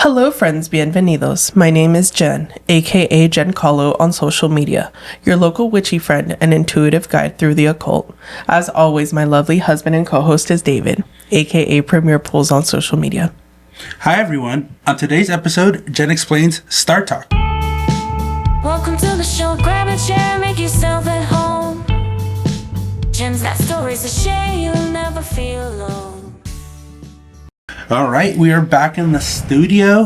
Hello friends, bienvenidos. My name is Jen, aka Jen Calo on social media, your local witchy friend and intuitive guide through the occult. As always, my lovely husband and co-host is David, aka Premier Pools on social media. Hi everyone. On today's episode, Jen explains Star Talk. Welcome to the show. Grab a chair, make yourself at home. Jen's got stories to share. You'll never feel alone. All right, we are back in the studio.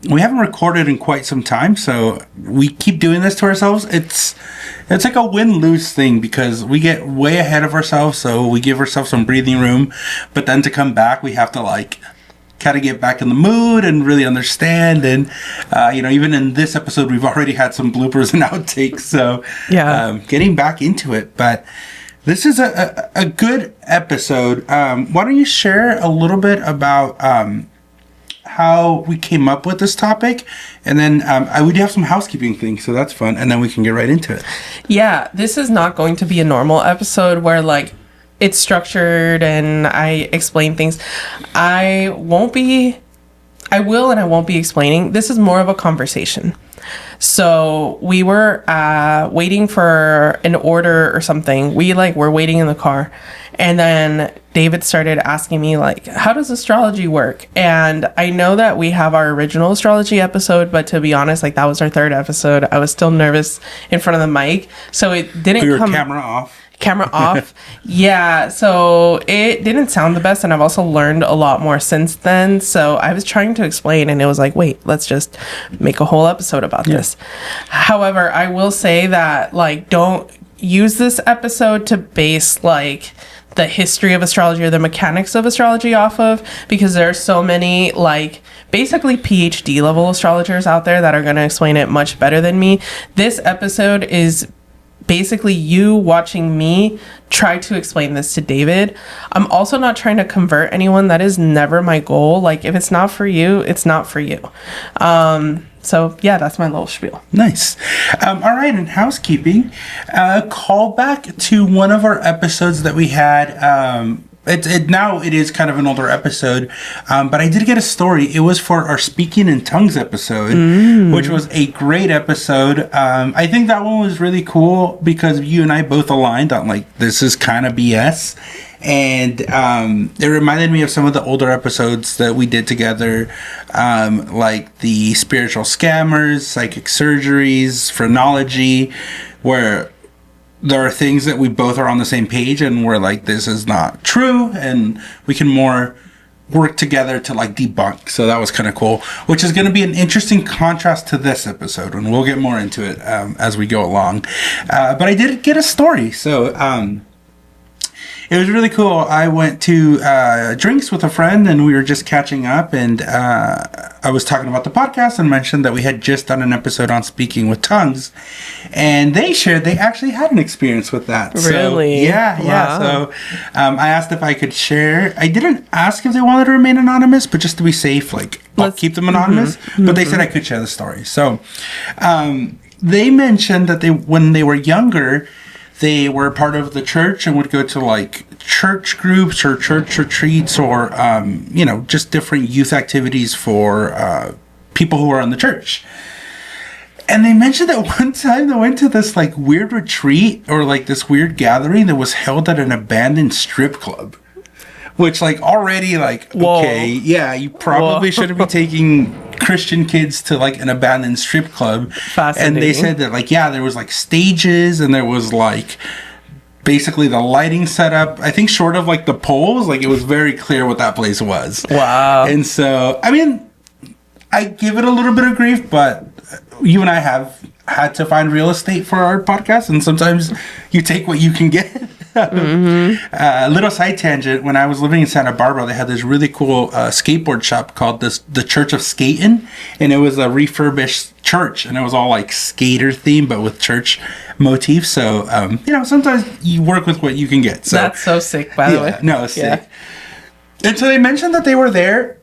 We haven't recorded in quite some time, so we keep doing this to ourselves. It's like a win-lose thing because we get way ahead of ourselves, so we give ourselves some breathing room. But then to come back, we have to kind of get back in the mood and really do and even in this episode we've already had some bloopers and outtakes, so getting back into it. But this is a good episode. Why don't you share a little bit about how we came up with this topic, and then we do have some housekeeping things, so that's fun, and then we can get right into it. Yeah, this is not going to be a normal episode where it's structured and I explain things. I will and I won't be explaining. This is more of a conversation. So we were waiting for an order or something. We were waiting in the car, and then David started asking me how does astrology work? And I know that we have our original astrology episode, but to be honest, that was our third episode. I was still nervous in front of the mic, so it didn't come. Camera off. Yeah, so it didn't sound the best, and I've also learned a lot more since then. So I was trying to explain, and it was wait, let's just make a whole episode about this. However, I will say that don't use this episode to base the history of astrology or the mechanics of astrology off of, because there are so many basically PhD level astrologers out there that are going to explain it much better than me. This episode is basically you watching me try to explain this to David. I'm also not trying to convert anyone. That is never my goal. If it's not for you, it's not for you. So yeah, that's my little spiel. Nice. All right, in housekeeping, call back to one of our episodes that we had. Now it is kind of an older episode, but I did get a story. It was for our Speaking in Tongues episode, which was a great episode. I think that one was really cool because you and I both aligned on this is kind of BS. And it reminded me of some of the older episodes that we did together, like the spiritual scammers, psychic surgeries, phrenology, where there are things that we both are on the same page and we're this is not true, and we can more work together to debunk. So that was kind of cool, which is going to be an interesting contrast to this episode, and we'll get more into it as we go along. But I did get a story. So it was really cool. I went to drinks with a friend, and we were just catching up, and I was talking about the podcast and mentioned that we had just done an episode on speaking with tongues, and they shared they actually had an experience with that. Really? So, yeah. So I asked if I could share. I didn't ask if they wanted to remain anonymous, but just to be safe, I'll keep them anonymous. But they said I could share the story. So they mentioned that when they were younger, they were part of the church and would go to church groups or church retreats or, just different youth activities for people who are in the church. And they mentioned that one time they went to this weird retreat or this weird gathering that was held at an abandoned strip club. Which already okay, yeah, you probably shouldn't be taking Christian kids to an abandoned strip club. And they said that there was stages, and there was basically the lighting setup. I think short of the poles, it was very clear what that place was. Wow. And so I give it a little bit of grief, but you and I have had to find real estate for our podcast, and sometimes you take what you can get. Little side tangent, when I was living in Santa Barbara, they had this really cool skateboard shop called the Church of Skatin', and it was a refurbished church, and it was all skater themed but with church motifs. So sometimes you work with what you can get. So that's so sick, by the way. No, it's sick. And so they mentioned that they were there,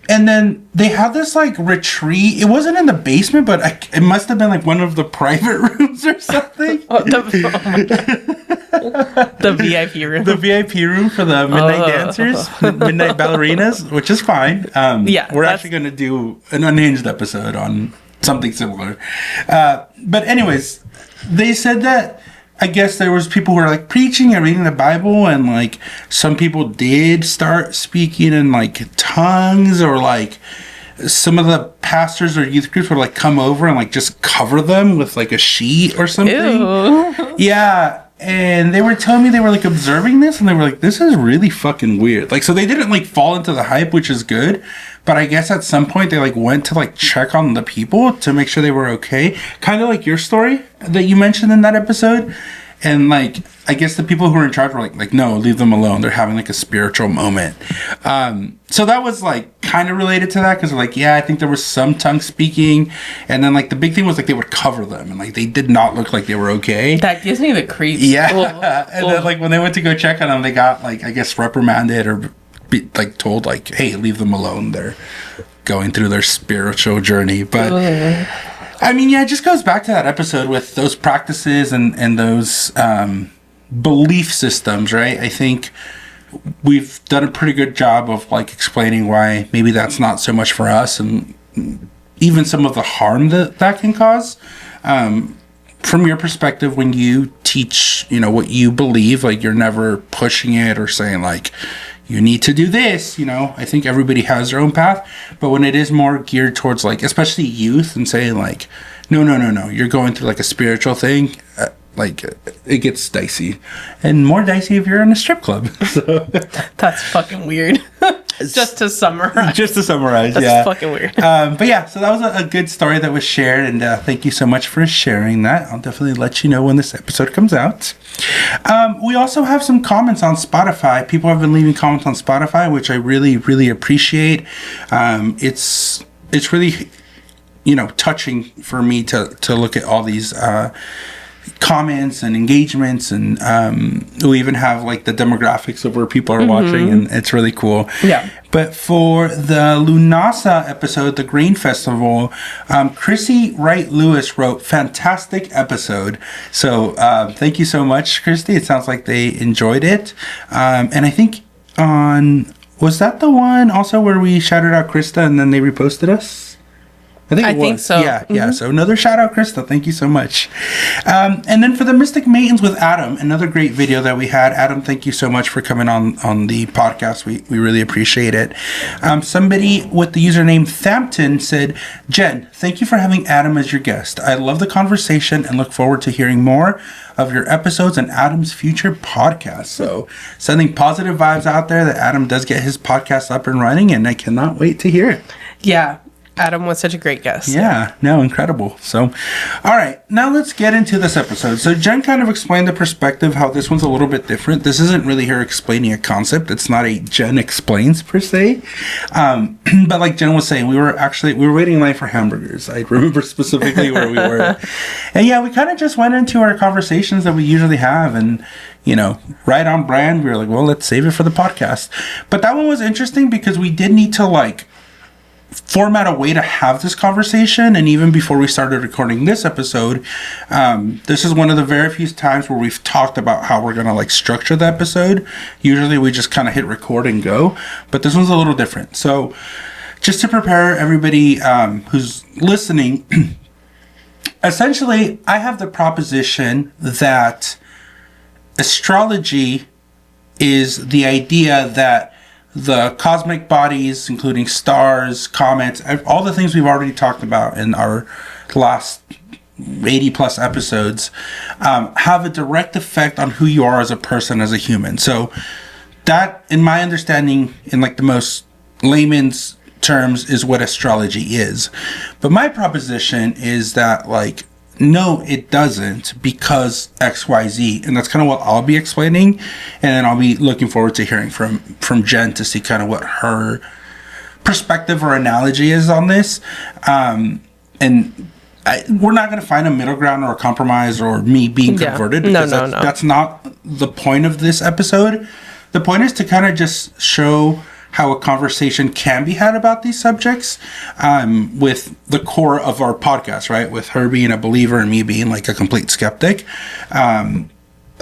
and then they had this retreat. It wasn't in the basement, but it must have been one of the private rooms or something. The VIP room. The VIP room for the midnight dancers, midnight ballerinas, which is fine. We're actually going to do an unhinged episode on something similar. But anyways, they said that I guess there was people who were like preaching and reading the Bible, and like some people did start speaking in like tongues, or like some of the pastors or youth groups would like come over and like just cover them with like a sheet or something. Ew. Yeah. And they were telling me they were like observing this, and they were like, this is really fucking weird. Like, so they didn't like fall into the hype, which is good. But I guess at some point they like went to like check on the people to make sure they were okay. Kind of like your story that you mentioned in that episode. And like, I guess the people who were in charge were like, no, leave them alone. They're having like a spiritual moment. So that was like kind of related to that, because like, yeah, I think there was some tongue speaking. And then like the big thing was like they would cover them, and like they did not look like they were okay. That gives me the creeps. Yeah. And then like when they went to go check on them, they got like, I guess, reprimanded or like told like, hey, leave them alone. They're going through their spiritual journey. But I mean, yeah, it just goes back to that episode with those practices and those belief systems, right? I think we've done a pretty good job of like explaining why maybe that's not so much for us, and even some of the harm that can cause. From your perspective, when you teach, what you believe, like you're never pushing it or saying like, you need to do this, I think everybody has their own path. But when it is more geared towards like, especially youth, and saying like, no, you're going through like a spiritual thing, like it gets dicey, and more dicey if you're in a strip club. So that's fucking weird. Just to summarize. That's fucking weird. But yeah, so that was a good story that was shared, and thank you so much for sharing that. I'll definitely let you know when this episode comes out. We also have some comments on Spotify. People have been leaving comments on Spotify, which I really, really appreciate. It's really, touching for me to look at all these comments and engagements, and we even have like the demographics of where people are watching, and it's really cool. Yeah. But for the Lunasa episode, the Grain Festival, Chrissy Wright Lewis wrote, fantastic episode. So thank you so much, Christy. It sounds like they enjoyed it. And I think was that the one also where we shouted out Krista and then they reposted us? I think so. Yeah. So another shout out, Krista. Thank you so much. And then for the Mystic Maidens with Adam, another great video that we had. Adam, thank you so much for coming on the podcast. We really appreciate it. Somebody with the username Thampton said, Jen, thank you for having Adam as your guest. I love the conversation and look forward to hearing more of your episodes and Adam's future podcast. So sending positive vibes out there that Adam does get his podcast up and running, and I cannot wait to hear it. Yeah. Adam was such a great guest. Yeah, no, incredible. So, all right, now let's get into this episode. So Jen kind of explained the perspective, how this one's a little bit different. This isn't really her explaining a concept. It's not a Jen explains per se. But like Jen was saying, we were waiting in line for hamburgers. I remember specifically where we were. And yeah, we kind of just went into our conversations that we usually have, and right on brand. We were like, well, let's save it for the podcast. But that one was interesting because we did need to like format a way to have this conversation. And even before we started recording this episode, this is one of the very few times where we've talked about how we're going to like structure the episode. Usually we just kind of hit record and go, but this one's a little different. So just to prepare everybody who's listening, essentially I have the proposition that astrology is the idea that the cosmic bodies, including stars, comets, all the things we've already talked about in our last 80 plus episodes, have a direct effect on who you are as a person, as a human. So that, in my understanding, in like the most layman's terms, is what astrology is. But my proposition is that like, no, it doesn't, because XYZ. And that's kind of what I'll be explaining. And then I'll be looking forward to hearing from Jen to see kind of what her perspective or analogy is on this. And we're not going to find a middle ground or a compromise or me being converted. Because that's not the point of this episode. The point is to kind of just show how a conversation can be had about these subjects, with the core of our podcast, right? With her being a believer and me being like a complete skeptic.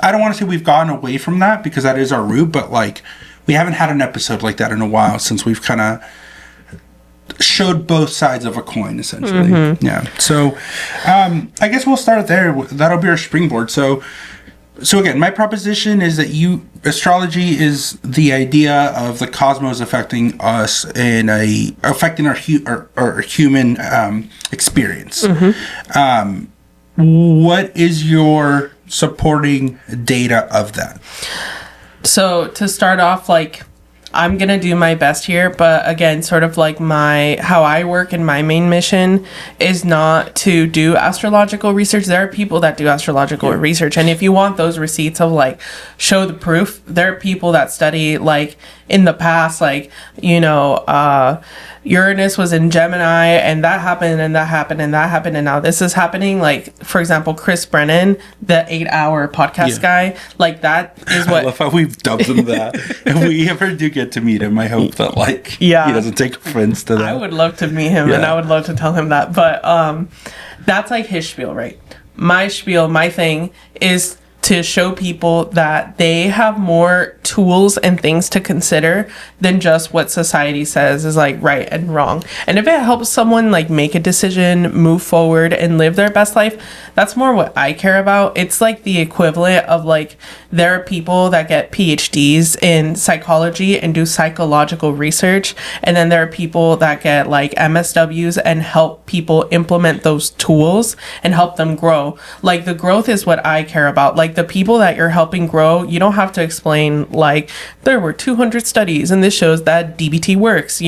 I don't want to say we've gotten away from that because that is our root, but like we haven't had an episode like that in a while since we've kind of showed both sides of a coin, essentially. Yeah. So I guess we'll start there. That'll be our springboard. So again, my proposition is that astrology is the idea of the cosmos affecting us affecting our human experience. What is your supporting data of that? So to start off, like, I'm going to do my best here, but again, sort of like how I work and my main mission is not to do astrological research. There are people that do astrological research. And if you want those receipts of like, show the proof, there are people that study like in the past, like, Uranus was in Gemini and that happened and that happened and that happened. And now this is happening. Like, for example, Chris Brennan, the 8-hour podcast guy, like that is what. I love how we've dubbed him that. If we ever do get to meet him, I hope that he doesn't take offense to that. I would love to meet him and I would love to tell him that. But that's like his spiel, right? My spiel, my thing is to show people that they have more tools and things to consider than just what society says is like right and wrong. And if it helps someone like make a decision, move forward and live their best life, that's more what I care about. It's like the equivalent of like there are people that get PhDs in psychology and do psychological research, and then there are people that get like MSWs and help people implement those tools and help them grow. Like the growth is what I care about. Like the people that you're helping grow, you don't have to explain like there were 200 studies and this shows that DBT works.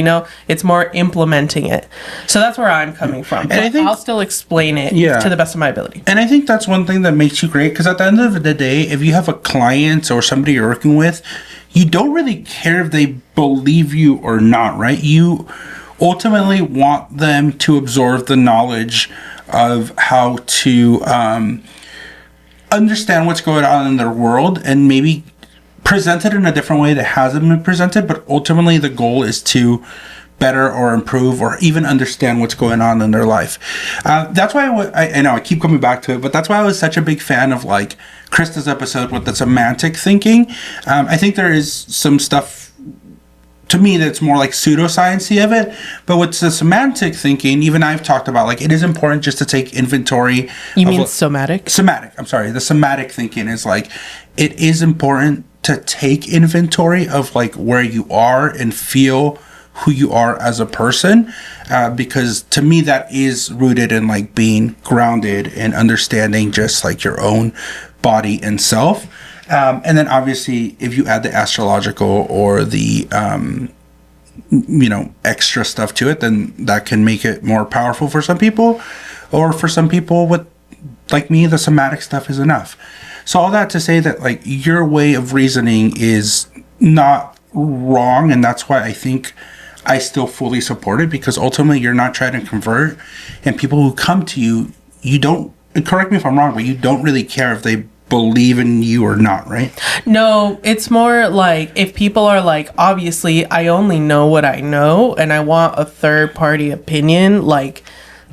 It's more implementing it. So that's where I'm coming from. And I think I'll still explain it to the best of my ability. And I think that's one thing that makes you great, because at the end of the day, if you have a client or somebody you're working with, you don't really care if they believe you or not, right? You ultimately want them to absorb the knowledge of how to understand what's going on in their world and maybe present it in a different way that hasn't been presented. But ultimately, the goal is to better or improve or even understand what's going on in their life. That's why I know I keep coming back to it, but that's why I was such a big fan of like Krista's episode with the semantic thinking. I think there is some stuff to me that's more like pseudoscience-y of it, but with the semantic thinking, even I've talked about, like, it is important just to take inventory. You mean somatic? Somatic, I'm sorry. The somatic thinking is like, it is important to take inventory of like where you are and feel who you are as a person, because to me that is rooted in like being grounded and understanding just like your own body and self. And then obviously if you add the astrological or the extra stuff to it, then that can make it more powerful for some people, or for some people with like me, the somatic stuff is enough. So all that to say that like your way of reasoning is not wrong, and that's why I think I still fully support it, because ultimately you're not trying to convert, and people who come to you, you don't, correct me if I'm wrong, but you don't really care if they believe in you or not, right? No, it's more like if people are like, obviously I only know what I know and I want a third party opinion like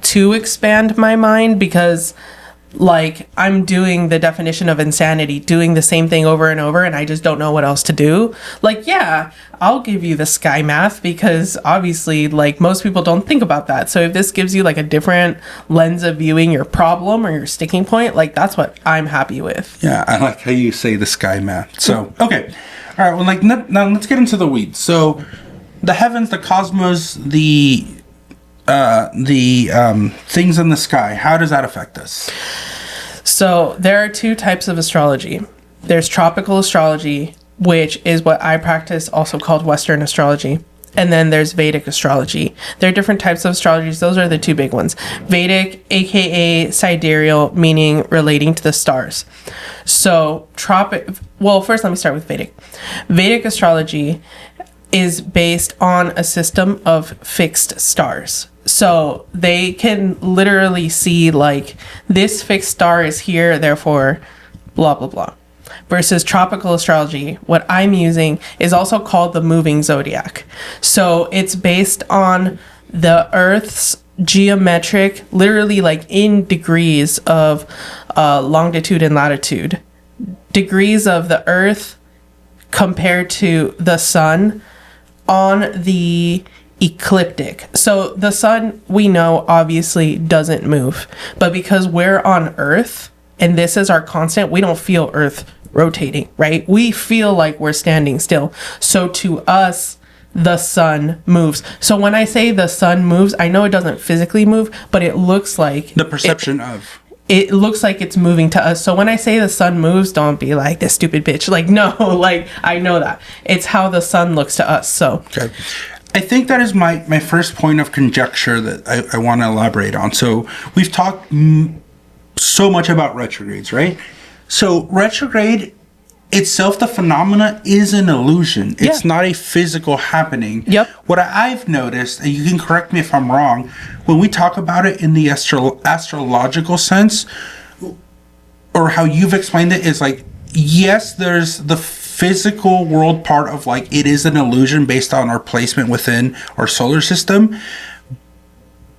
to expand my mind, because like I'm doing the definition of insanity, doing the same thing over and over, and I just don't know what else to do. Like, yeah, I'll give you the sky math, because obviously like most people don't think about that. So if this gives you like a different lens of viewing your problem or your sticking point, like that's what I'm happy with. Yeah, I like how you say the sky math. So okay, all right, well, like now let's get into the weeds. So the heavens, the cosmos, the things in the sky, how does that affect us? So there are two types of astrology. There's tropical astrology, which is what I practice, also called Western astrology. And then there's Vedic astrology. There are different types of astrologies. Those are the two big ones. Vedic, aka sidereal, meaning relating to the stars. So first let me start with Vedic. Vedic astrology is based on a system of fixed stars. So they can literally see like this fixed star is here, therefore blah, blah, blah. Versus tropical astrology, what I'm using is also called the moving zodiac. So it's based on the Earth's geometric, literally like in degrees of longitude and latitude, degrees of the Earth compared to the sun on the ecliptic. So the sun, we know, obviously doesn't move, but because we're on Earth and this is our constant, we don't feel Earth rotating, right? We feel like we're standing still. So to us, the sun moves. So when I say the sun moves, I know it doesn't physically move, but it looks like The perception of. it looks like it's moving to us. So when I say the sun moves, don't be like, this stupid bitch. Like, no, like, I know that. It's how the sun looks to us. So Okay. I think that is my first point of conjecture that I want to elaborate on. So we've talked so much about retrogrades, right? So retrograde itself, the phenomena is an illusion. It's not a physical happening. Yep. What I've noticed, and you can correct me if I'm wrong, when we talk about it in the astrological sense, or how you've explained it, is like, yes, there's the physical world part of like, it is an illusion based on our placement within our solar system.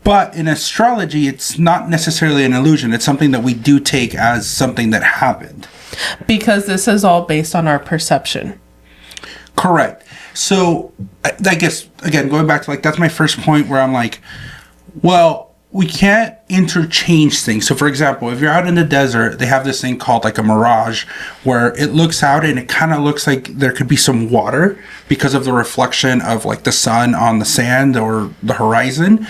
But in astrology, it's not necessarily an illusion. It's something that we do take as something that happened. because this is all based on our perception. Correct. So I guess, again, going back to like, that's my first point where I'm like, well, we can't interchange things. So for example, if you're out in the desert, they have this thing called like a mirage where it looks out and it kind of looks like there could be some water because of the reflection of like the sun on the sand or the horizon.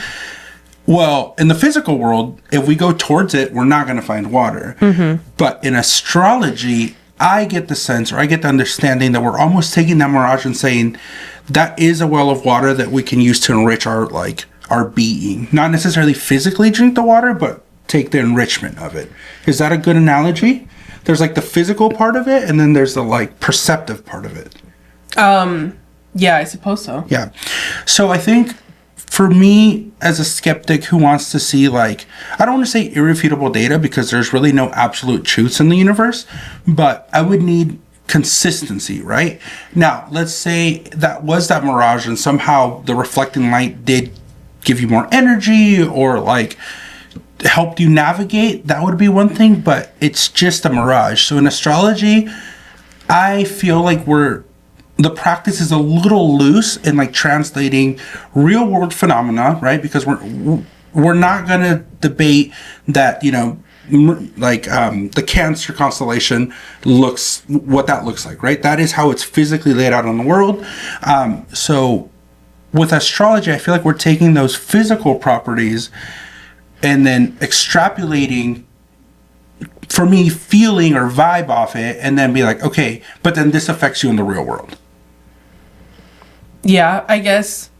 Well, in the physical world, if we go towards it, we're not going to find water. Mm-hmm. But in astrology, I get the sense, or I get the understanding that we're almost taking that mirage and saying that is a well of water that we can use to enrich our being. Not necessarily physically drink the water, but take the enrichment of it. Is that a good analogy? There's like the physical part of it, and then there's the like perceptive part of it. Yeah, I suppose so. Yeah. So I think for me, as a skeptic who wants to see, like, I don't want to say irrefutable data because there's really no absolute truths in the universe, but I would need consistency, right? Now, let's say that was that mirage and somehow the reflecting light did give you more energy or like helped you navigate. That would be one thing, but it's just a mirage. So in astrology, I feel like the practice is a little loose in like translating real world phenomena, right? Because we're not going to debate that, the Cancer constellation what that looks like, right? That is how it's physically laid out on the world. So with astrology, I feel like we're taking those physical properties and then extrapolating, for me, feeling or vibe off it, and then be like, okay, but then this affects you in the real world. Yeah, I guess,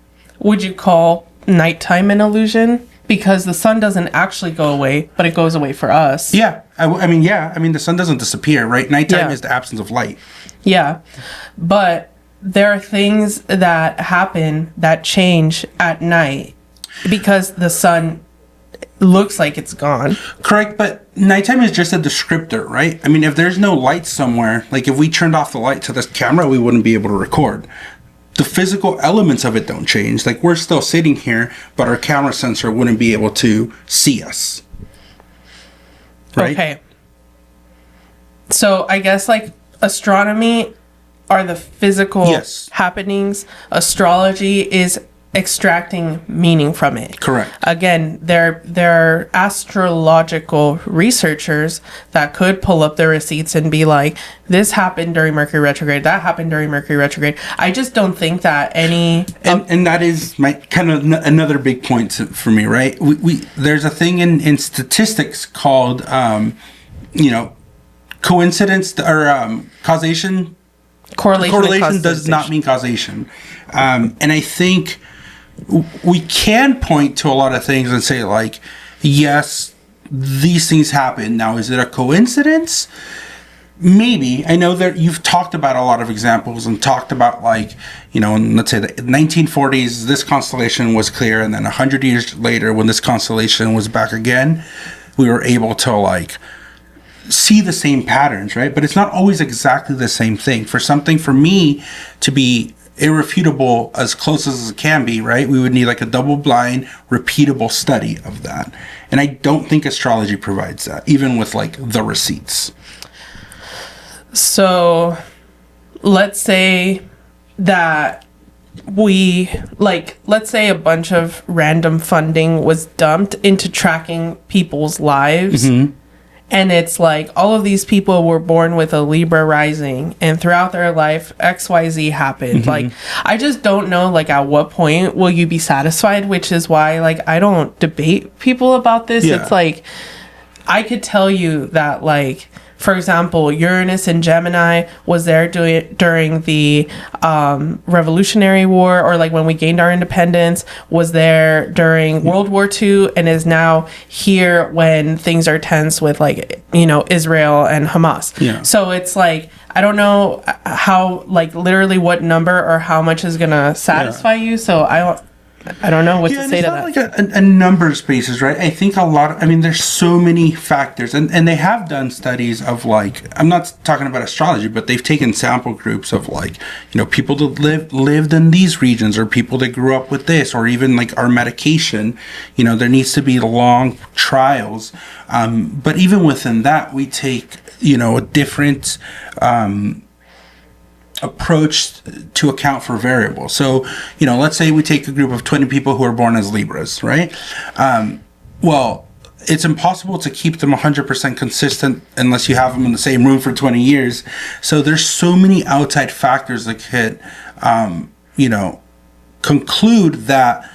would you call nighttime an illusion? Because the sun doesn't actually go away, but it goes away for us. Yeah. I mean, the sun doesn't disappear, right? Nighttime is the absence of light. Yeah. But there are things that happen that change at night because the sun looks like it's gone. Correct, but nighttime is just a descriptor, right? I mean, if there's no light somewhere, like if we turned off the light to this camera, we wouldn't be able to record. The physical elements of it don't change. Like, we're still sitting here, but our camera sensor wouldn't be able to see us. Right? Okay. So I guess like astronomy are the physical happenings. Astrology is extracting meaning from it. Correct. Again, there are astrological researchers that could pull up their receipts and be like, this happened during Mercury retrograde, that happened during Mercury retrograde. I just don't think that any... And that is my kind of another big point for me, right? We there's a thing in statistics called, coincidence or causation. Correlation does not mean causation. And I think we can point to a lot of things and say, like, yes, these things happen. Now, is it a coincidence? Maybe. I know that you've talked about a lot of examples and talked about, like, in, let's say the 1940s, this constellation was clear, and then 100 years later, when this constellation was back again, we were able to, like, see the same patterns, right? But it's not always exactly the same thing. For me to be irrefutable as close as it can be, right, we would need like a double-blind, repeatable study of that. And I don't think astrology provides that, even with like the receipts. So let's say that let's say a bunch of random funding was dumped into tracking people's lives. And it's like all of these people were born with a Libra rising, and throughout their life, XYZ happened. Like, I just don't know, like, at what point will you be satisfied, which is why, like, I don't debate people about this. Yeah. It's like, I could tell you that, like, for example, Uranus in Gemini was there during the Revolutionary War, or like when we gained our independence, was there during World War II, and is now here when things are tense with, like, you know, Israel and Hamas. Yeah. So it's like, I don't know how, like, literally what number or how much is going to satisfy you. So I don't know what to say to that. It's not like a numbers basis, right? I think there's so many factors, and they have done studies of, like, I'm not talking about astrology, but they've taken sample groups of, like, you know, people that lived in these regions, or people that grew up with this, or even like our medication. You know, there needs to be long trials, but even within that, we take, you know, a different approach to account for variables. So, you know, let's say we take a group of 20 people who are born as Libras, right? Well, it's impossible to keep them 100% consistent unless you have them in the same room for 20 years. So there's so many outside factors that could, you know, conclude that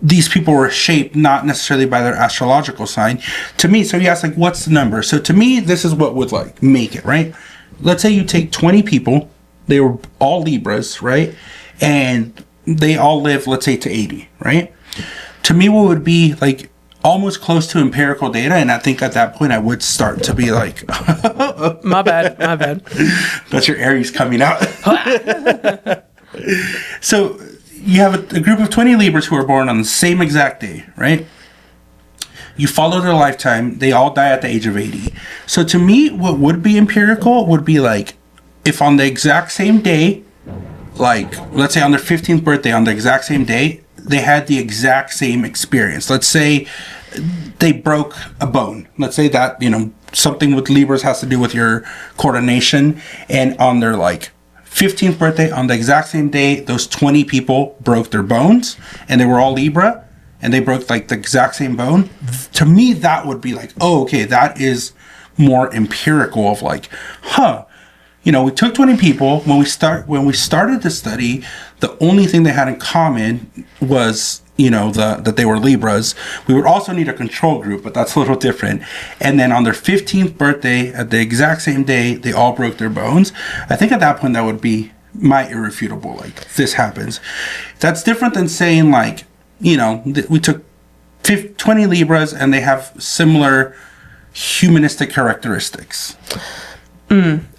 these people were shaped not necessarily by their astrological sign. To me, so you ask, like, what's the number? So to me, this is what would, like, make it, right? Let's say you take 20 people, they were all Libras, right? And they all live, let's say, to 80, right? To me, what would be, like, almost close to empirical data, and I think at that point I would start to be like, My bad. that's your Aries coming out. So you have a group of 20 Libras who are born on the same exact day, right? You follow their lifetime, they all die at the age of 80. So to me, what would be empirical would be, like, if on the exact same day, like, let's say on their 15th birthday, on the exact same day, they had the exact same experience. Let's say they broke a bone. Let's say that, you know, something with Libras has to do with your coordination, and on their, like, 15th birthday, on the exact same day, those 20 people broke their bones, and they were all Libra, and they broke, like, the exact same bone. To me, that would be like, oh, okay, that is more empirical of, like, you know, we took 20 people. When we started the study, the only thing they had in common was, you know, that they were Libras. We would also need a control group, but that's a little different. And then on their 15th birthday, at the exact same day, they all broke their bones. I think at that point, that would be my irrefutable, like, this happens. That's different than saying, like, you know, we took 20 Libras and they have similar humanistic characteristics.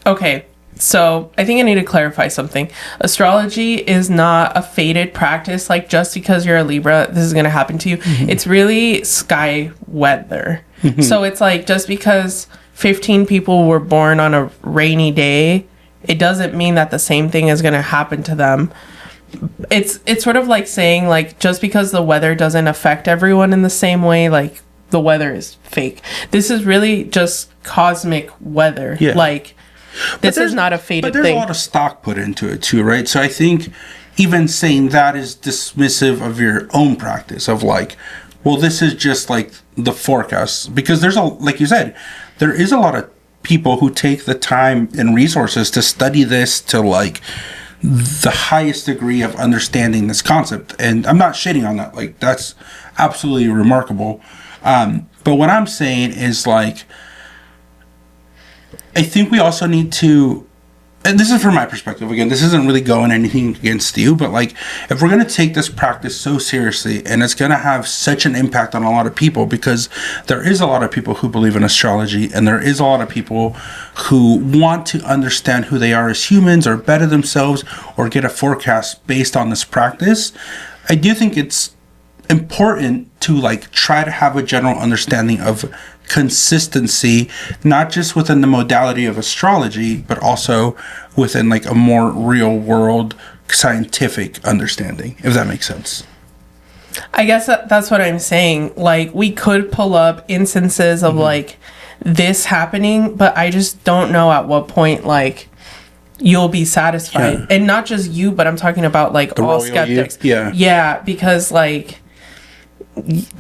Okay. So I think I need to clarify something. Astrology is not a fated practice. Like, just because you're a Libra, this is going to happen to you. It's really sky weather. So it's like, just because 15 people were born on a rainy day, it doesn't mean that the same thing is going to happen to them. It's sort of like saying, like, just because the weather doesn't affect everyone in the same way, like, the weather is fake. This is really just cosmic weather. Yeah. Like, this is not a fated thing. But there's a lot of stock put into it too, right? So I think even saying that is dismissive of your own practice of, like, well, this is just, like, the forecast. Because there's like you said, there is a lot of people who take the time and resources to study this to, like, the highest degree of understanding this concept. And I'm not shitting on that. Like, that's absolutely remarkable. But what I'm saying is, like, I think we also need to, and this is from my perspective, again, this isn't really going anything against you, but, like, if we're going to take this practice so seriously, and it's going to have such an impact on a lot of people, because there is a lot of people who believe in astrology, and there is a lot of people who want to understand who they are as humans, or better themselves, or get a forecast based on this practice, I do think it's important to, like, try to have a general understanding of consistency, not just within the modality of astrology, but also within, like, a more real world scientific understanding, if that makes sense. I guess that's what I'm saying. Like, we could pull up instances of, like, this happening, but I just don't know at what point, like, you'll be satisfied. Yeah. And not just you, but I'm talking about, like, all skeptics. Yeah, because, like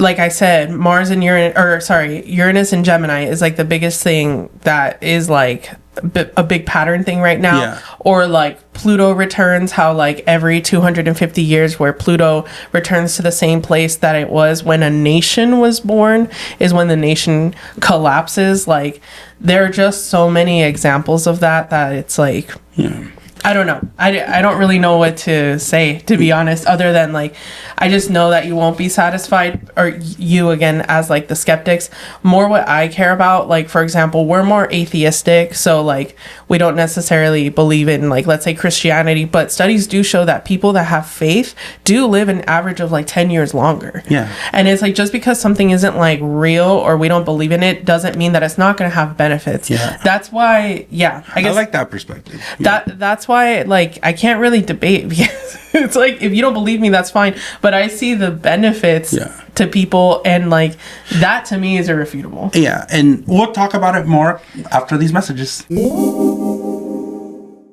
I said, Mars and Uranus and Gemini is, like, the biggest thing that is, like, a big pattern thing right now. Yeah. Or, like, Pluto returns, how, like, every 250 years where Pluto returns to the same place that it was when a nation was born is when the nation collapses. Like, there are just so many examples of that it's, like... Yeah. I don't know. I don't really know what to say, to be honest, other than, like, I just know that you won't be satisfied, or you, again, as, like, the skeptics. More what I care about, like, for example, we're more atheistic, so, like, we don't necessarily believe in, like, let's say Christianity, but studies do show that people that have faith do live an average of, like, 10 years longer. Yeah. And it's, like, just because something isn't, like, real or we don't believe in it doesn't mean that it's not going to have benefits. Yeah. That's why, yeah. I guess I like that perspective. Yeah. That's why, like, I can't really debate, because it's like, if you don't believe me, that's fine, but I see the benefits to people, and, like, that to me is irrefutable. Yeah, and we'll talk about it more after these messages.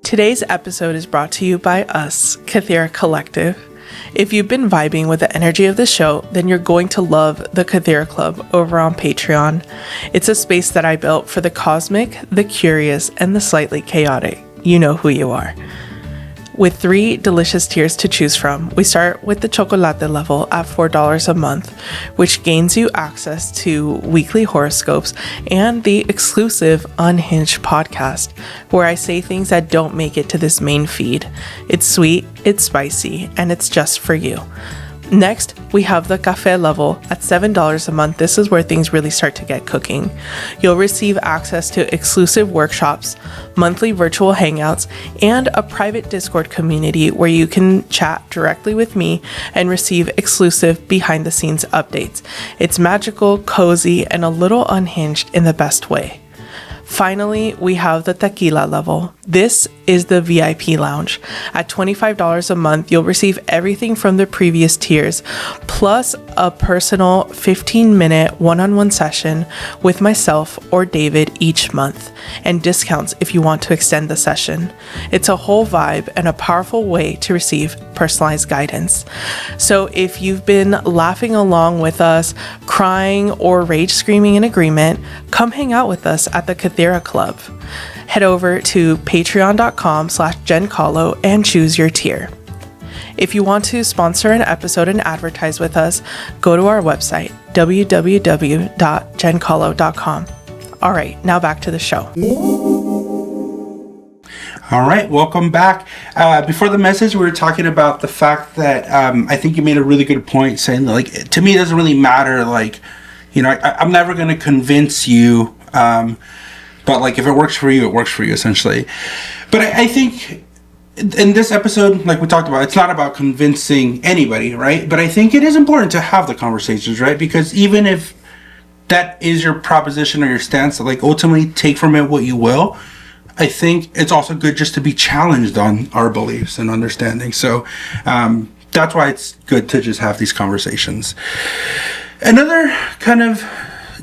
Today's episode is brought to you by us, Kythera Collective. If you've been vibing with the energy of the show, then you're going to love the Kythera Club over on Patreon. It's a space that I built for the cosmic, the curious, and the slightly chaotic. You know who you are. With 3 delicious tiers to choose from, we start with the chocolate level at $4 a month, which gains you access to weekly horoscopes and the exclusive Unhinged podcast, where I say things that don't make it to this main feed. It's sweet, it's spicy, and it's just for you. Next, we have the cafe level at $7 a month. This is where things really start to get cooking. You'll receive access to exclusive workshops, monthly virtual hangouts, and a private Discord community where you can chat directly with me and receive exclusive behind-the-scenes updates. It's magical, cozy, and a little unhinged in the best way. Finally, we have the tequila level. This is the VIP lounge. At $25 a month, you'll receive everything from the previous tiers, plus a personal 15-minute one-on-one session with myself or David each month, and discounts if you want to extend the session. It's a whole vibe and a powerful way to receive personalized guidance. So if you've been laughing along with us, crying, or rage screaming in agreement, come hang out with us at the Kythera Club. Head over to patreon.com/JenColo and choose your tier. If you want to sponsor an episode and advertise with us, go to our website, www.jencolo.com. All right, now back to the show. All right, welcome back. Before the message, we were talking about the fact that I think you made a really good point, saying that, like, to me, it doesn't really matter. Like, you know, I'm never going to convince you, but, like, if it works for you, it works for you, essentially. But I think in this episode, like we talked about, it's not about convincing anybody, right? But I think it is important to have the conversations, right? Because even if that is your proposition or your stance, like, ultimately take from it what you will, I think it's also good just to be challenged on our beliefs and understanding. So that's why it's good to just have these conversations. Another kind of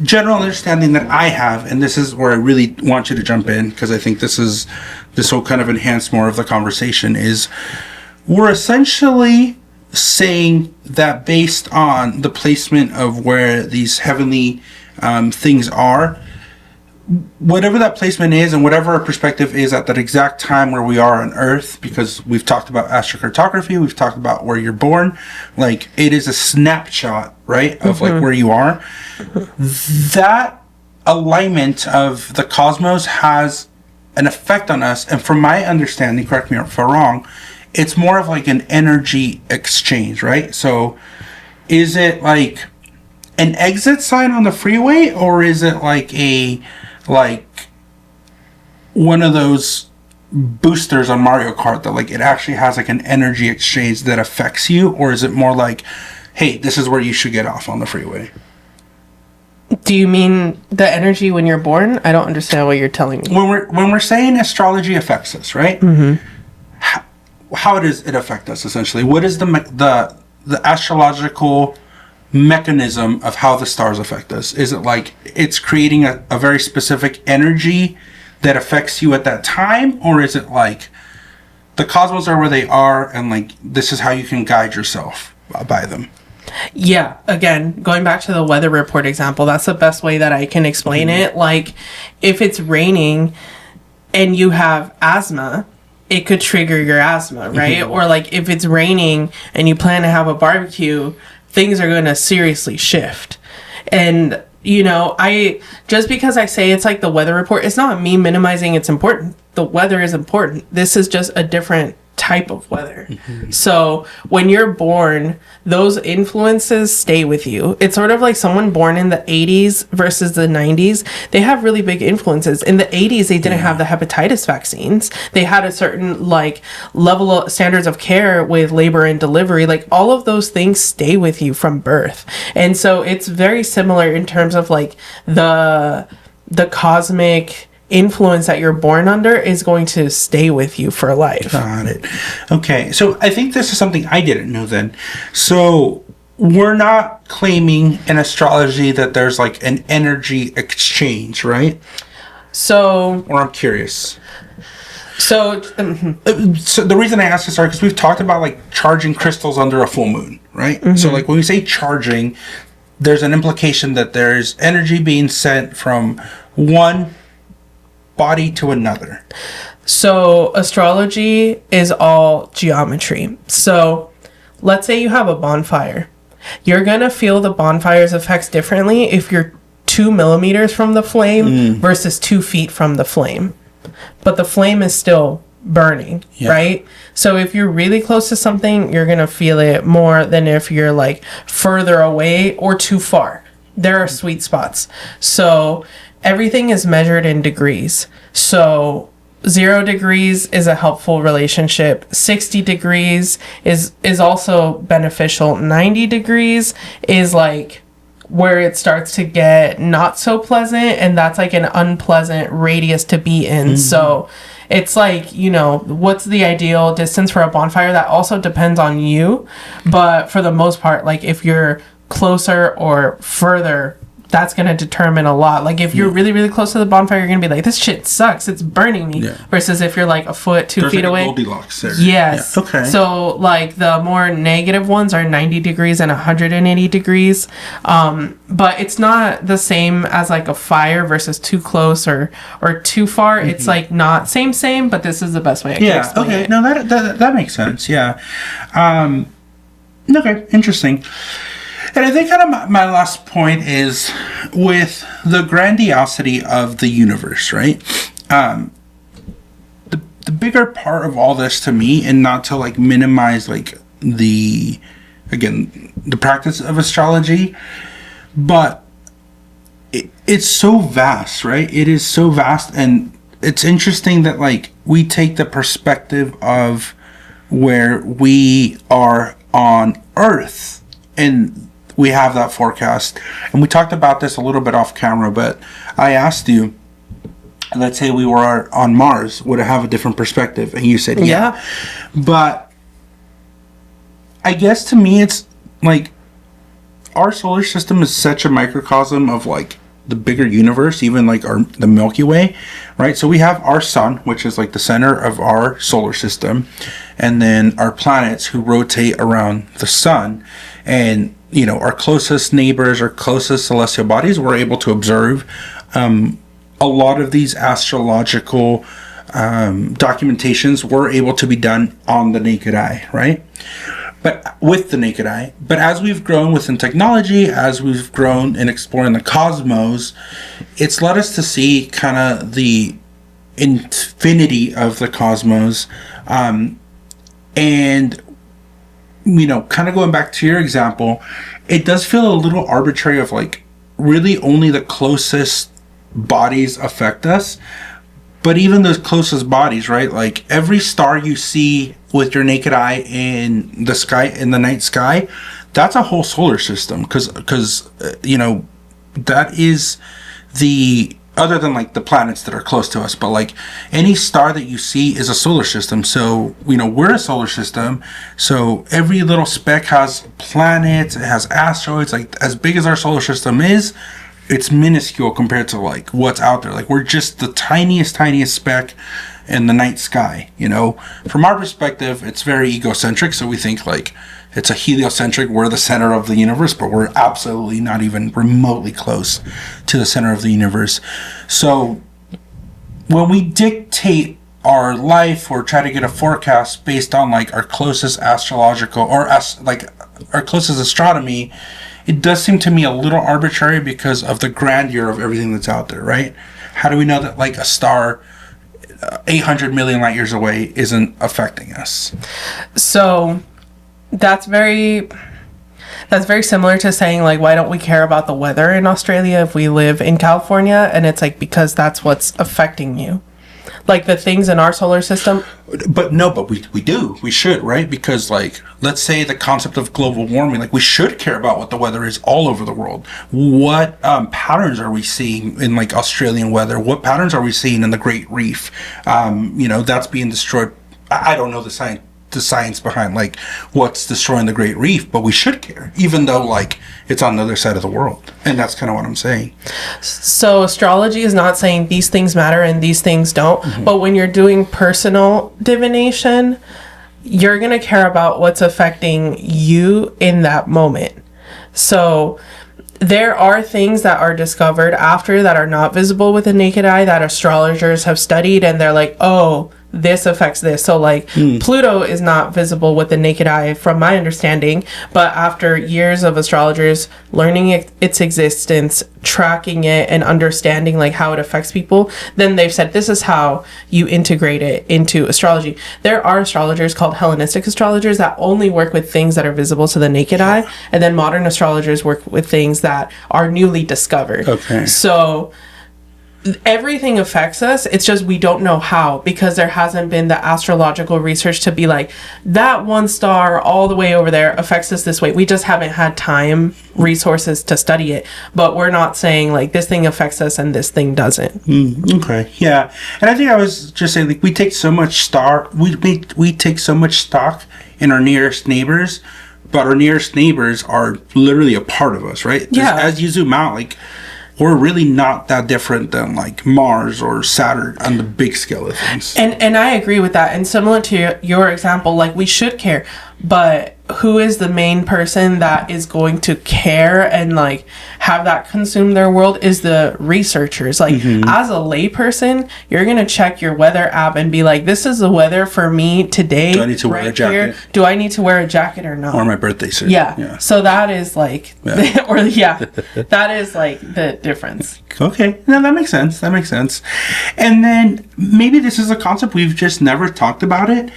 general understanding that I have, and this is where I really want you to jump in, because I think this will kind of enhance more of the conversation, is we're essentially saying that based on the placement of where these heavenly things are, whatever that placement is and whatever our perspective is at that exact time where we are on Earth, because we've talked about astrocartography, we've talked about where you're born, like, it is a snapshot, right, of like where you are. That alignment of the cosmos has an effect on us, and from my understanding, correct me if I'm wrong, it's more of like an energy exchange, right? So is it like an exit sign on the freeway, or is it like one of those boosters on Mario Kart that, like, it actually has like an energy exchange that affects you? Or is it more like, hey, this is where you should get off on the freeway? Do you mean the energy when you're born? I don't understand what you're telling me. When we're saying astrology affects us, right? Mm-hmm. How does it affect us, essentially? What is the astrological mechanism of how the stars affect us? Is it like it's creating a very specific energy that affects you at that time? Or is it like the cosmos are where they are and like this is how you can guide yourself by them? Yeah, again, going back to the weather report example, that's the best way that I can explain it. Like, if it's raining and you have asthma, it could trigger your asthma, right? Or like if it's raining and you plan to have a barbecue, things are going to seriously shift. And you know, just because I say it's like the weather report, it's not me minimizing it's important. The weather is important. This is just a different type of weather. So when you're born, those influences stay with you. It's sort of like someone born in the 80s versus the 90s. They have really big influences. In the 80s, they didn't have the hepatitis vaccines. They had a certain like level of standards of care with labor and delivery. Like all of those things stay with you from birth. And so it's very similar in terms of like the cosmic influence that you're born under is going to stay with you for life. Got it. Okay, so I think this is something I didn't know then. So we're not claiming in astrology that there's like an energy exchange, right? So, or I'm curious. So the reason I ask this, because we've talked about like charging crystals under a full moon, right? So like when we say charging, there's an implication that there's energy being sent from one body to another. So astrology is all geometry. So let's say you have a bonfire. You're going to feel the bonfire's effects differently if you're 2 millimeters from the flame versus 2 feet from the flame. But the flame is still burning, right? So if you're really close to something, you're going to feel it more than if you're like further away or too far. There are sweet spots. So everything is measured in degrees. So 0 degrees is a helpful relationship. 60 degrees is also beneficial. 90 degrees is like where it starts to get not so pleasant, and that's like an unpleasant radius to be in. So it's like, you know, what's the ideal distance for a bonfire? That also depends on you. But for the most part, like if you're closer or further, that's going to determine a lot. Like if you're really, really close to the bonfire, you're going to be like, this shit sucks. It's burning me. Versus if you're like a foot, 2 feet away. Goldilocks there. Yes. Yeah. Okay. So like the more negative ones are 90 degrees and 180 degrees. But it's not the same as like a fire versus too close or too far. It's like not same, but this is the best way I can explain it. No, that makes sense. Yeah. Okay. Interesting. And I think kind of my last point is with the grandiosity of the universe, right? The bigger part of all this to me, and not to like minimize like the practice of astrology, but it's so vast, right? It is so vast, and it's interesting that like we take the perspective of where we are on Earth, and we have that forecast. And we talked about this a little bit off camera, but I asked you, let's say we were on Mars, would it have a different perspective? And you said, yeah. But I guess to me, it's like our solar system is such a microcosm of like the bigger universe, even like the Milky Way, right? So we have our sun, which is like the center of our solar system, and then our planets who rotate around the sun. And you know, our closest neighbors, our closest celestial bodies, we're able to observe a lot of these astrological documentations were able to be done on the naked eye, right? But with the naked eye. But as we've grown within technology, as we've grown in exploring the cosmos, it's led us to see kind of the infinity of the cosmos. And you know, kind of going back to your example, it does feel a little arbitrary of like really only the closest bodies affect us. But even those closest bodies, right? Like every star you see with your naked eye in the sky, in the night sky, that's a whole solar system. Because you know, that is the other than like the planets that are close to us, but like any star that you see is a solar system. So, we're a solar system. So every little speck has planets, it has asteroids. Like as big as our solar system is, it's minuscule compared to like what's out there. Like we're just the tiniest speck in the night sky. From our perspective, it's very egocentric. So we think like it's a heliocentric, we're the center of the universe, but we're absolutely not even remotely close to the center of the universe. So when we dictate our life or try to get a forecast based on like our closest astrological or our closest astronomy, it does seem to me a little arbitrary because of the grandeur of everything that's out there, right? How do we know that like a star 800 million light years away isn't affecting us? So that's very similar to saying like, why don't we care about the weather in Australia if we live in California? And it's like, because that's what's affecting you. Like the things in our solar system. But we do. We should, right? Because like, let's say the concept of global warming, like we should care about what the weather is all over the world. What patterns are we seeing in like Australian weather? What patterns are we seeing in the Great Reef? That's being destroyed. I don't know the science behind like what's destroying the Great Reef, but we should care, even though like it's on the other side of the world. And that's kind of what I'm saying. So astrology is not saying these things matter and these things don't, but when you're doing personal divination, you're going to care about what's affecting you in that moment. So there are things that are discovered after that are not visible with the naked eye that astrologers have studied, and they're like, oh, this affects this. So like Pluto is not visible with the naked eye from my understanding, but after years of astrologers learning its existence, tracking it, and understanding like how it affects people, then they've said this is how you integrate it into astrology. There are astrologers called Hellenistic astrologers that only work with things that are visible to the naked eye, and then modern astrologers work with things that are newly discovered. Okay. So everything affects us. It's just we don't know how, because there hasn't been the astrological research to be like, that one star all the way over there affects us this way. We just haven't had time, resources to study it. But we're not saying like this thing affects us and this thing doesn't. Okay. Yeah. And I think I was just saying like we take so much we take so much stock in our nearest neighbors, but our nearest neighbors are literally a part of us, right? Yeah. As you zoom out, like we're really not that different than like Mars or Saturn on the big scale of things. And I agree with that. And similar to your example, like we should care, but who is the main person that is going to care and like have that consume their world is the researchers. Like as a layperson, you're going to check your weather app and be like, this is the weather for me today. Do I need to wear a jacket? Here. Do I need to wear a jacket or not? Or my birthday suit. Yeah. So that is like, that is like the difference. Okay. No, that makes sense. And then maybe this is a concept we've just never talked about it.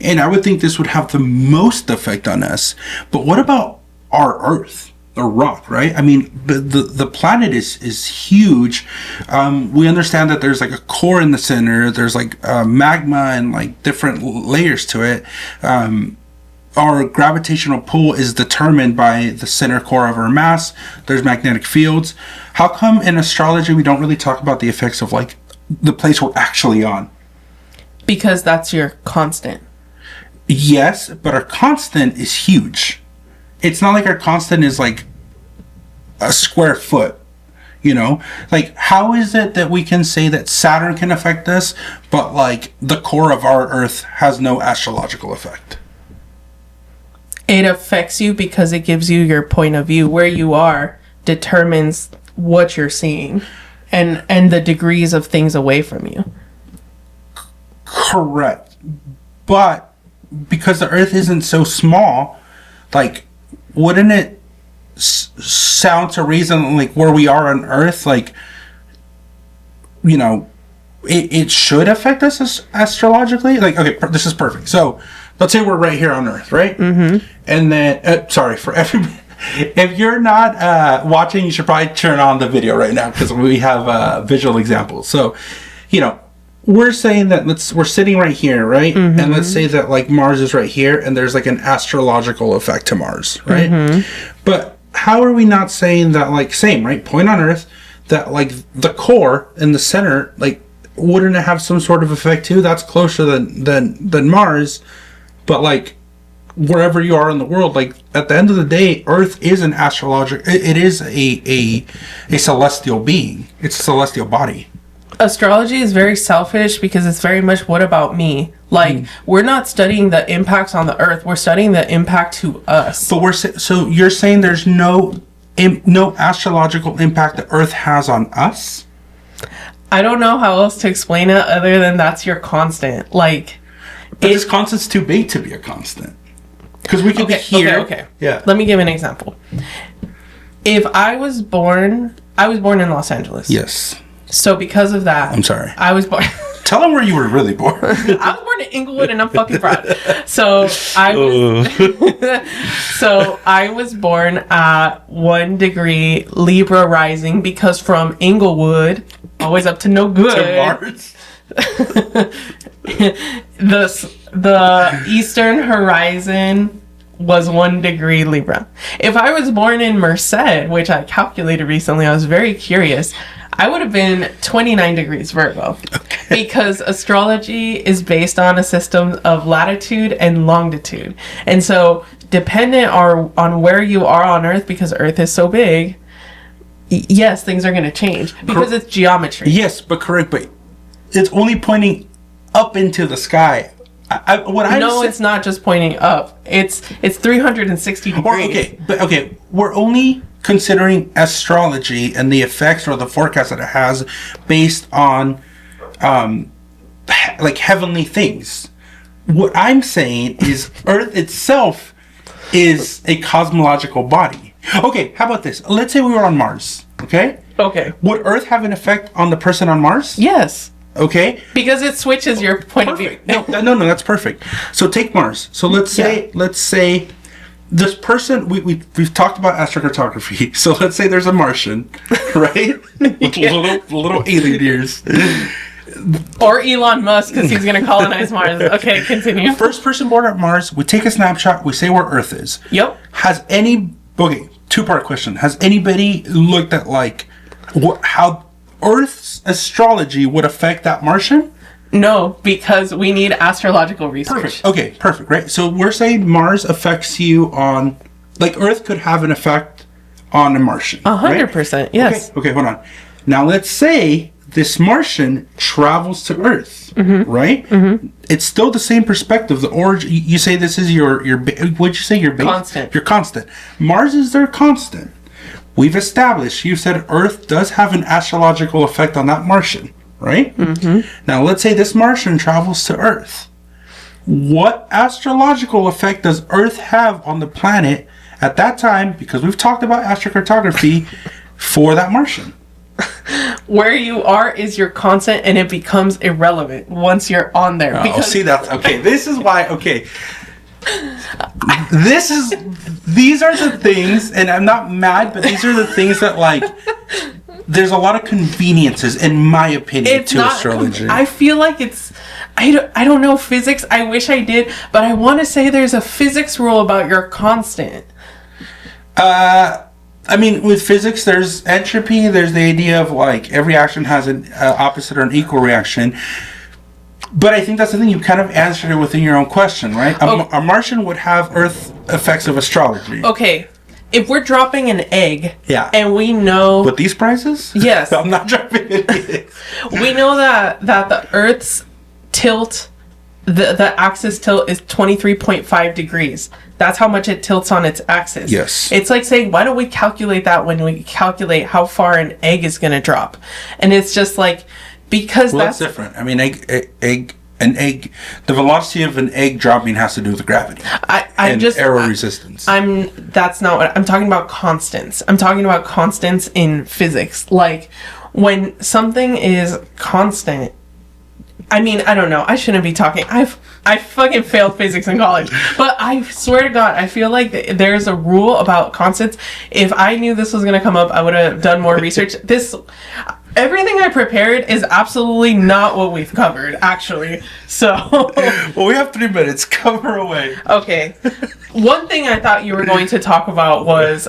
And I would think this would have the most effect on us. But what about our Earth, the rock, right? I mean, the planet is huge. We understand that there's like a core in the center. There's like magma and like different layers to it. Our gravitational pull is determined by the center core of our mass. There's magnetic fields. How come in astrology we don't really talk about the effects of like the place we're actually on? Because that's your constant. Yes, but our constant is huge. It's not like our constant is like a square foot, Like, how is it that we can say that Saturn can affect us, but like the core of our Earth has no astrological effect? It affects you because it gives you your point of view. Where you are determines what you're seeing and the degrees of things away from you. Correct. But because the Earth isn't so small, like, wouldn't it sound to reason like where we are on Earth, like, it should affect us astrologically? Like, okay, this is perfect. So let's say we're right here on Earth, right? Mm-hmm. And then, sorry, for everybody, if you're not watching, you should probably turn on the video right now because we have visual examples. So, we're saying that we're sitting right here, right? Mm-hmm. And let's say that like Mars is right here and there's like an astrological effect to Mars, right? Mm-hmm. But how are we not saying that like same, right? Point on Earth, that like the core in the center, like, wouldn't it have some sort of effect too? That's closer than Mars, but like wherever you are in the world, like at the end of the day, Earth is an astrological. It is a celestial being. It's a celestial body. Astrology is very selfish because it's very much what about me? Like, we're not studying the impacts on the Earth. We're studying the impact to us. But so you're saying there's no astrological impact the Earth has on us? I don't know how else to explain it other than that's your constant. Like, but this constant's too big to be a constant. Because we could be here. Okay. Yeah. Let me give an example. If I was born in Los Angeles. Yes. So because of that, I'm sorry. I was born. Tell them where you were really born. I was born in Inglewood, and I'm fucking proud. So I was born at 1 degree Libra rising because from Inglewood, always up to no good. To Mars. The eastern horizon was 1 degree Libra. If I was born in Merced, which I calculated recently, I was very curious, I would have been 29 degrees Virgo. Okay. Because astrology is based on a system of latitude and longitude. And so dependent on where you are on Earth, because Earth is so big, yes, things are going to change because it's geometry. Yes, but correct, but it's only pointing up into the sky. It's not just pointing up. It's 360 degrees. Okay, we're only considering astrology and the effects or the forecast that it has based on like heavenly things. What I'm saying is Earth itself is a cosmological body. Okay, how about this? Let's say we were on Mars, okay? Okay. Would Earth have an effect on the person on Mars? Yes. Okay. Because it switches your point of view. No, that's perfect. So take Mars. So let's say this person, we've talked about astrocartography. So let's say there's a Martian, right? With little alien ears. Or Elon Musk, because he's going to colonize Mars. Okay, continue. First person born at Mars, we take a snapshot, we say where Earth is. Yep. Okay, two-part question. Has anybody looked at like how Earth's astrology would affect that Martian? No, because we need astrological research. Perfect. Okay, perfect, right? So we're saying Mars affects you on, like Earth could have an effect on a Martian. 100%, yes. Okay, hold on. Now let's say this Martian travels to Earth, right? Mm-hmm. It's still the same perspective. The origin. You say this is your. What'd you say? Your base. Constant. Your constant. Mars is their constant. We've established. You said Earth does have an astrological effect on that Martian, right? Mm-hmm. Now let's say this Martian travels to Earth. What astrological effect does Earth have on the planet at that time? Because we've talked about astrocartography for that Martian. Where you are is your constant, and it becomes irrelevant once you're on there. Because see, that's okay. This is why. Okay, these are the things, and I'm not mad, but these are the things that like. There's a lot of conveniences, in my opinion, to astrology. I feel like it's. I don't know physics. I wish I did, but I want to say there's a physics rule about your constant. I mean, with physics, there's entropy. There's the idea of like every action has an opposite or an equal reaction. But I think that's the thing. You kind of answered it within your own question, right? A Martian would have Earth effects of astrology. Okay. If we're dropping an egg, yeah, and we know with these prices, yes, I'm not dropping any eggs. We know that the Earth's tilt, the axis tilt is 23.5 degrees. That's how much it tilts on its axis. Yes. It's like saying, why don't we calculate that when we calculate how far an egg is going to drop? And it's just like, because that's different. I mean, an egg, the velocity of an egg dropping has to do with gravity. Aero resistance. That's not what I'm talking about. Constants. I'm talking about constants in physics. Like when something is constant. I mean, I don't know. I shouldn't be talking. I fucking failed physics in college. But I swear to God, I feel like there's a rule about constants. If I knew this was going to come up, I would have done more research. Everything I prepared is absolutely not what we've covered, actually. So. Well, we have 3 minutes. Cover away. Okay. One thing I thought you were going to talk about was,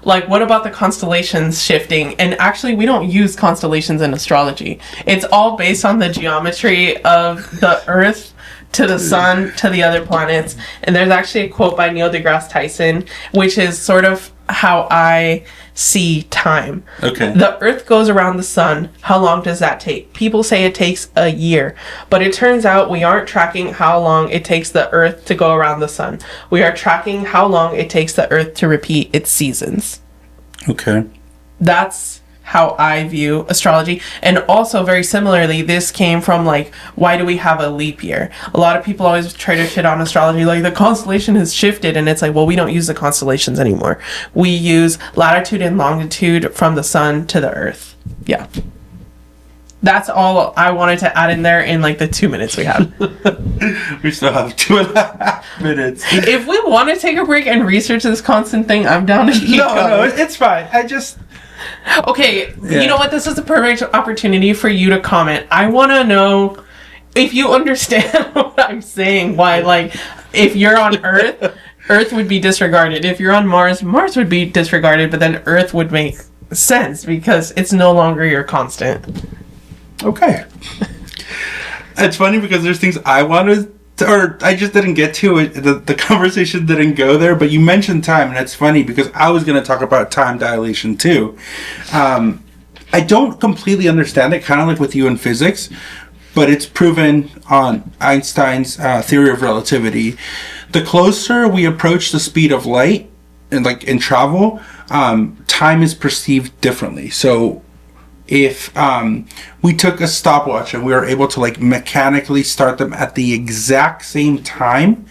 what about the constellations shifting? And actually, we don't use constellations in astrology. It's all based on the geometry of the Earth to the sun to the other planets. And there's actually a quote by Neil deGrasse Tyson, which is sort of how I see time. Okay. The Earth goes around the sun. How long does that take? People say it takes a year, but it turns out we aren't tracking how long it takes the Earth to go around the sun. We are tracking how long it takes the Earth to repeat its seasons. Okay. That's how I view astrology. And also, very similarly, this came from, why do we have a leap year? A lot of people always try to shit on astrology, the constellation has shifted, and it's well, we don't use the constellations anymore. We use latitude and longitude from the sun to the Earth. Yeah. That's all I wanted to add in there in, the 2 minutes we have. We still have 2.5 minutes. If we want to take a break and research this constant thing, I'm down to keep going. No, it's fine. Okay, Yeah. You know what? This is a perfect opportunity for you to comment. I want to know if you understand what I'm saying. Why, if you're on Earth, Earth would be disregarded. If you're on Mars, Mars would be disregarded, but then Earth would make sense because it's no longer your constant. Okay. It's funny because there's things I wanted or I just didn't get to it. The conversation didn't go there, but you mentioned time, and it's funny because I was going to talk about time dilation too. I don't completely understand it, kind of like with you in physics, but it's proven on Einstein's theory of relativity. The closer we approach the speed of light, and in travel, time is perceived differently. So if we took a stopwatch and we were able to mechanically start them at the exact same time,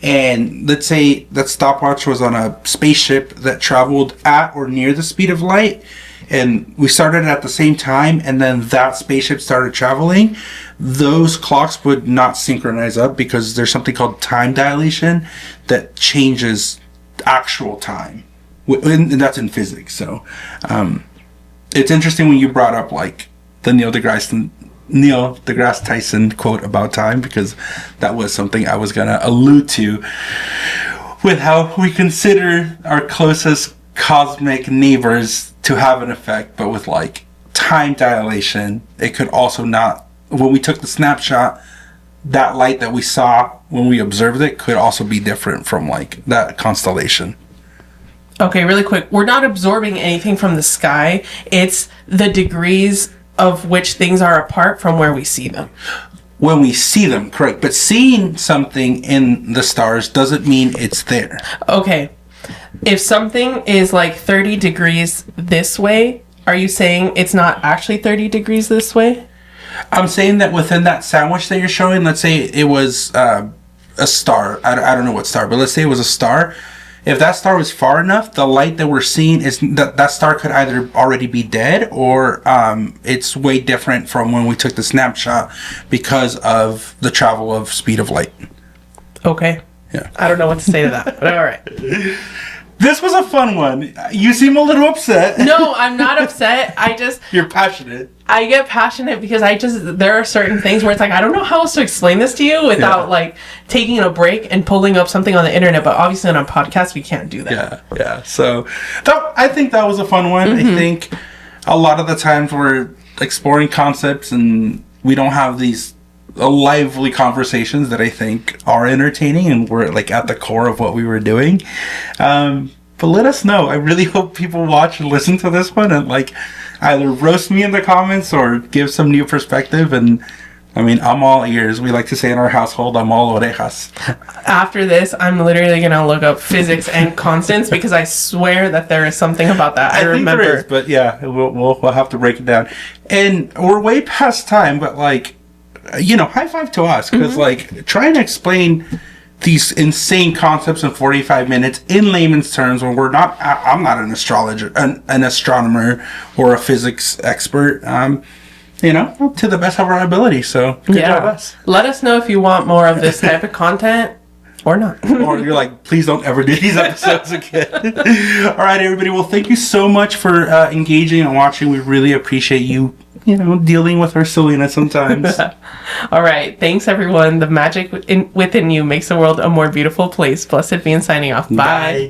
and let's say that stopwatch was on a spaceship that traveled at or near the speed of light, and we started at the same time, and then that spaceship started traveling, those clocks would not synchronize up because there's something called time dilation that changes actual time, and that's in physics. So it's interesting when you brought up the Neil deGrasse Tyson quote about time, because that was something I was gonna allude to with how we consider our closest cosmic neighbors to have an effect, but with time dilation, it could also not. When we took the snapshot, that light that we saw when we observed it could also be different from that constellation. Okay, really quick. We're not absorbing anything from the sky. It's the degrees of which things are apart from where we see them. When we see them, correct. But seeing something in the stars doesn't mean it's there. Okay. If something is 30 degrees this way, are you saying it's not actually 30 degrees this way? I'm saying that within that sandwich that you're showing, let's say it was a star. I don't know what star, but let's say it was a star. If that star was far enough, the light that we're seeing is that star could either already be dead or it's way different from when we took the snapshot because of the travel of speed of light. Okay. Yeah. I don't know what to say to that, but all right. This was a fun one. You seem a little upset. No, I'm not upset. You're passionate. I get passionate because there are certain things where it's I don't know how else to explain this to you without taking a break and pulling up something on the internet, but obviously on a podcast we can't do that. Yeah. So I think that was a fun one. Mm-hmm. I think a lot of the times we're exploring concepts and we don't have these lively conversations that I think are entertaining and we're at the core of what we were doing. But let us know. I really hope people watch and listen to this one and either roast me in the comments or give some new perspective. And I'm all ears. We like to say in our household, I'm all orejas. After this, I'm literally going to look up physics and constants because I swear that there is something about that. I remember. Think there is, but yeah, we'll have to break it down. And we're way past time, but high five to us because trying to explain these insane concepts in 45 minutes in layman's terms when I'm not an astrologer, an astronomer or a physics expert, to the best of our ability. So good job us. Let us know if you want more of this type of content. Or not. Or you're like, please don't ever do these episodes again. All right, everybody. Well, thank you so much for engaging and watching. We really appreciate you, dealing with our silliness sometimes. All right. Thanks, everyone. The magic within you makes the world a more beautiful place. Blessed being signing off. Bye.